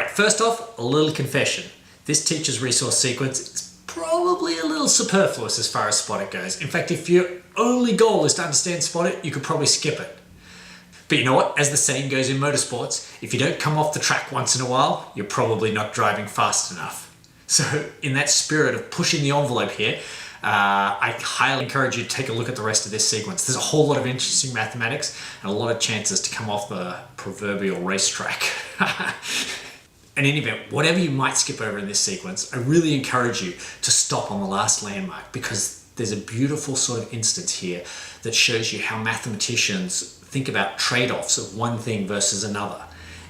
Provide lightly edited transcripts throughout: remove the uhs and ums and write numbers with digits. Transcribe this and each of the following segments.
First off, a little confession. This teacher's resource sequence is probably a little superfluous as far as SPOT-IT goes. In fact, if your only goal is to understand SPOT-IT, you could probably skip it. But you know what? As the saying goes in motorsports, if you don't come off the track once in a while, you're probably not driving fast enough. So in that spirit of pushing the envelope here, I highly encourage you to take a look at the rest of this sequence. There's a whole lot of interesting mathematics and a lot of chances to come off the proverbial racetrack. In any event, whatever you might skip over in this sequence, I really encourage you to stop on the last landmark, because there's a beautiful sort of instance here that shows you how mathematicians think about trade-offs of one thing versus another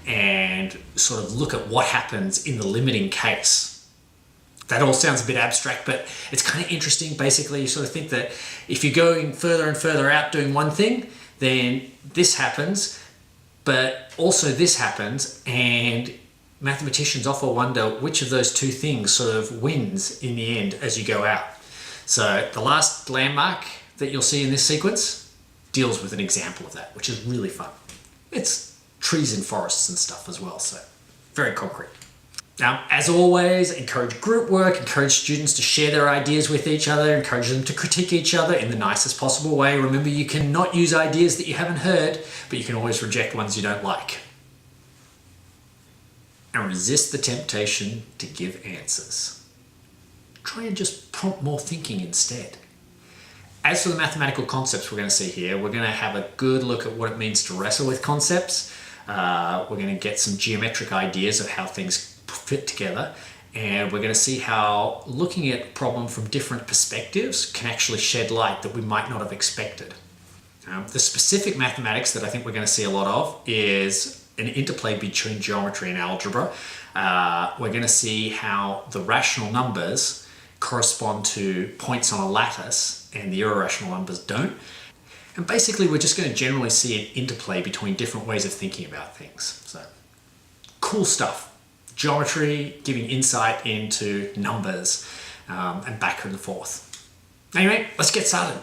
and sort of look at what happens in the limiting case. That all sounds a bit abstract, but it's kind of interesting. Basically, you sort of think that if you're going further and further out doing one thing, then this happens, but also this happens, and mathematicians often wonder which of those two things sort of wins in the end as you go out. So the last landmark that you'll see in this sequence deals with an example of that, which is really fun. It's trees and forests and stuff as well, so very concrete. Now, as always, encourage group work, encourage students to share their ideas with each other, encourage them to critique each other in the nicest possible way. Remember, you cannot use ideas that you haven't heard, but you can always reject ones you don't like. And resist the temptation to give answers. Try and just prompt more thinking instead. As for the mathematical concepts we're going to see here, we're going to have a good look at what it means to wrestle with concepts. We're going to get some geometric ideas of how things fit together, and we're going to see how looking at a problem from different perspectives can actually shed light that we might not have expected. The specific mathematics that I think we're going to see a lot of is an interplay between geometry and algebra. We're going to see how the rational numbers correspond to points on a lattice and the irrational numbers don't. And basically we're just going to generally see an interplay between different ways of thinking about things. So cool stuff. Geometry giving insight into numbers and back and forth. Anyway, let's get started.